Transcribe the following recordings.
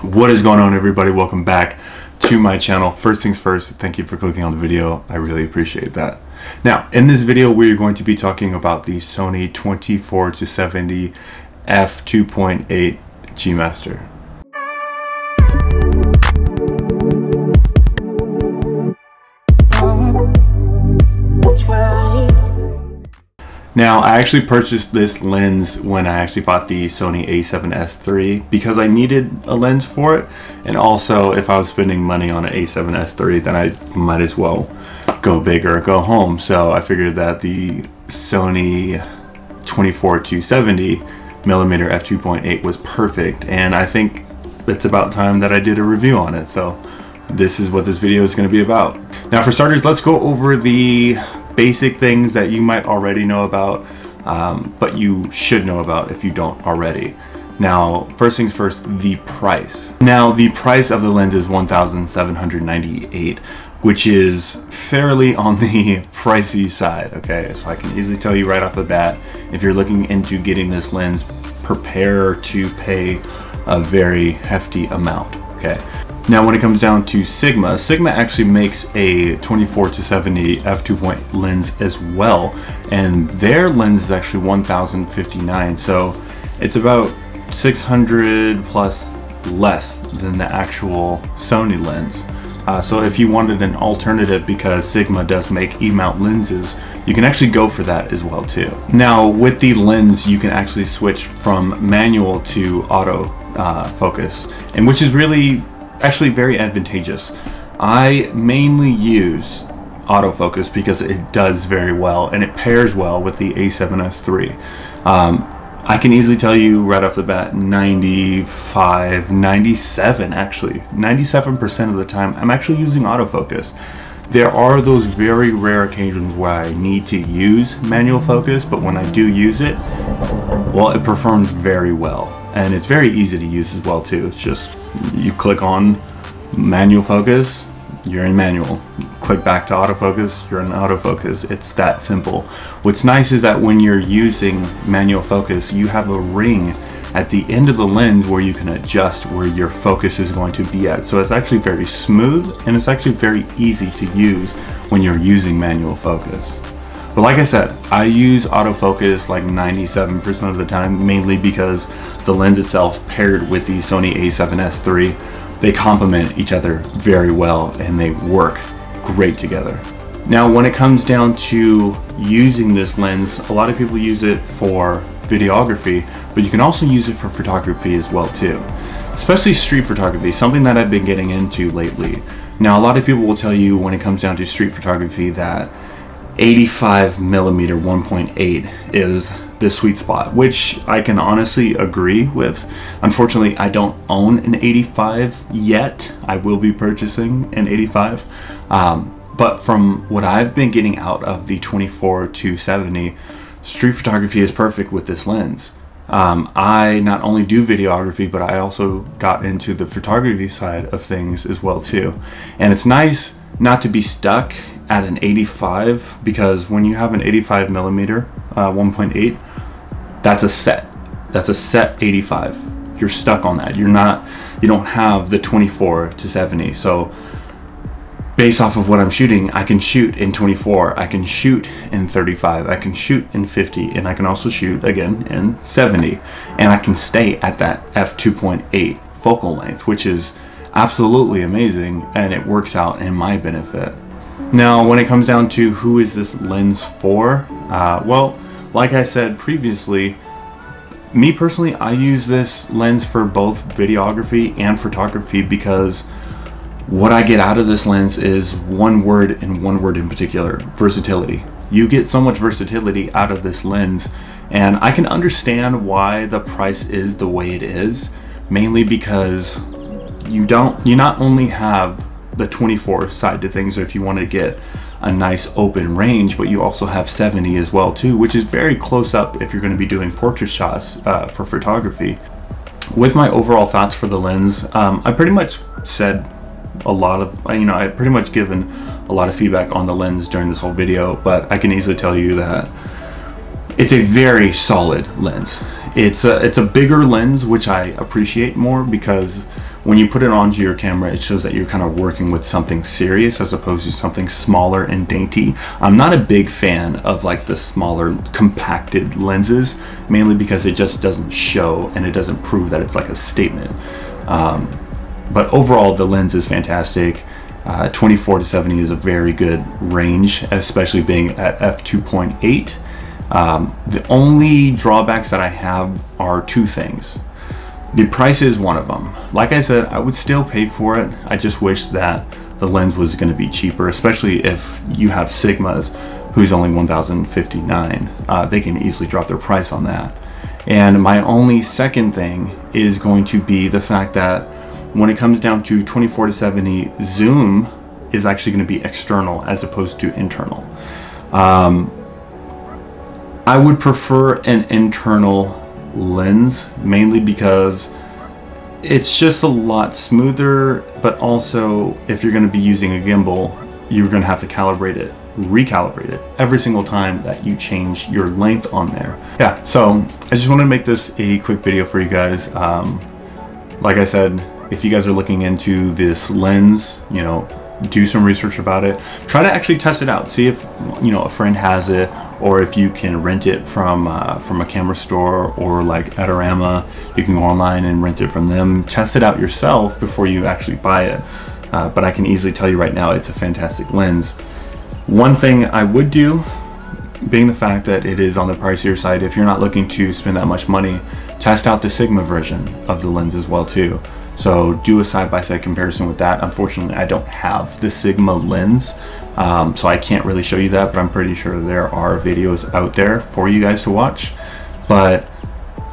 What is going on, everybody? Welcome back to my channel. First things first, thank you for clicking on the video. I really appreciate that. Now, in this video, we're going to be talking about the Sony 24-70 F2.8 G Master. Now, I actually purchased this lens when I actually bought the Sony A7S III because I needed a lens for it, and also if I was spending money on an A7S III, then I might as well go big or go home. So I figured that the Sony 24-70mm f2.8 was perfect, and I think it's about time that I did a review on it. So this is what this video is going to be about. Now, for starters, let's go over the basic things that you might already know about, but you should know about if you don't already. Now, first things first, the price. Now, the price of the lens is $1,798, which is fairly on the pricey side, okay? So I can easily tell you right off the bat, if you're looking into getting this lens, prepare to pay a very hefty amount, okay? Now, when it comes down to Sigma actually makes a 24-70 f2.8 lens as well, and their lens is actually $1,059, so it's about 600 plus less than the actual Sony lens. So if you wanted an alternative, because Sigma does make E-mount lenses, you can actually go for that as well too. Now, with the lens, you can actually switch from manual to auto focus, and which is really actually very advantageous. I mainly use autofocus because it does very well and it pairs well with the A7S III. I can easily tell you right off the bat, 97% of the time I'm actually using autofocus. There are those very rare occasions where I need to use manual focus, but when I do use it, well, it performs very well. And it's very easy to use as well too. It's just, you click on manual focus, you're in manual. Click back to autofocus, you're in autofocus. It's that simple. What's nice is that when you're using manual focus, you have a ring at the end of the lens where you can adjust where your focus is going to be at. So it's actually very smooth, and it's actually very easy to use when you're using manual focus. But like I said, I use autofocus like 97% of the time, mainly because the lens itself paired with the Sony A7S III, they complement each other very well and they work great together. Now, when it comes down to using this lens, a lot of people use it for videography, but you can also use it for photography as well too. Especially street photography, something that I've been getting into lately. Now, a lot of people will tell you when it comes down to street photography that 85mm 1.8 is the sweet spot, which I can honestly agree with. Unfortunately, I don't own an 85 yet. I will be purchasing an 85. But from what I've been getting out of the 24-70, street photography is perfect with this lens. I not only do videography, but I also got into the photography side of things as well too. And it's nice not to be stuck at an 85, because when you have an 85mm 1.8, that's a set 85. You're stuck on that. You don't have the 24-70. So based off of what I'm shooting, I can shoot in 24, I can shoot in 35, I can shoot in 50, and I can also shoot again in 70, and I can stay at that f2.8 focal length, which is absolutely amazing, and it works out in my benefit. Now, when it comes down to who is this lens for, well, like I said previously, me personally, I use this lens for both videography and photography, because what I get out of this lens is one word, and one word in particular: versatility. You get so much versatility out of this lens, and I can understand why the price is the way it is, mainly because you not only have the 24 side to things, or if you want to get a nice open range, but you also have 70 as well too, which is very close up if you're going to be doing portrait shots for photography. With my overall thoughts for the lens, I pretty much said a lot of, I pretty much given a lot of feedback on the lens during this whole video, but I can easily tell you that it's a very solid lens. It's a bigger lens, which I appreciate more, because when you put it onto your camera, it shows that you're kind of working with something serious as opposed to something smaller and dainty. I'm not a big fan of like the smaller compacted lenses, mainly because it just doesn't show and it doesn't prove that it's like a statement. But overall, the lens is fantastic. 24 to 70 is a very good range, especially being at f2.8. The only drawbacks that I have are two things. The price is one of them. Like I said, I would still pay for it. I just wish that the lens was going to be cheaper, especially if you have Sigmas, who's only $1,059. They can easily drop their price on that. And my only second thing is going to be the fact that when it comes down to 24 to 70, zoom is actually going to be external as opposed to internal. I would prefer an internal lens, mainly because it's just a lot smoother, but also if you're going to be using a gimbal, you're going to have to recalibrate it every single time that you change your length on there. Yeah, so I just wanted to make this a quick video for you guys. Like I said, if you guys are looking into this lens, you know, do some research about it. Try to actually test it out. See if, you know, a friend has it, or if you can rent it from a camera store, or like Adorama, you can go online and rent it from them. Test it out yourself before you actually buy it. But I can easily tell you right now, it's a fantastic lens. One thing I would do, being the fact that it is on the pricier side, if you're not looking to spend that much money, test out the Sigma version of the lens as well too. So do a side-by-side comparison with that. Unfortunately, I don't have the Sigma lens, so I can't really show you that, but I'm pretty sure there are videos out there for you guys to watch. But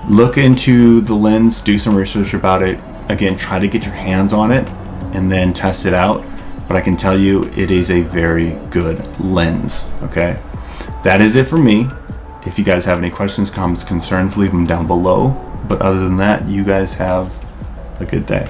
look into the lens, do some research about it. Again, try to get your hands on it and then test it out. But I can tell you, it is a very good lens, okay? That is it for me. If you guys have any questions, comments, concerns, leave them down below. But other than that, you guys have a good day.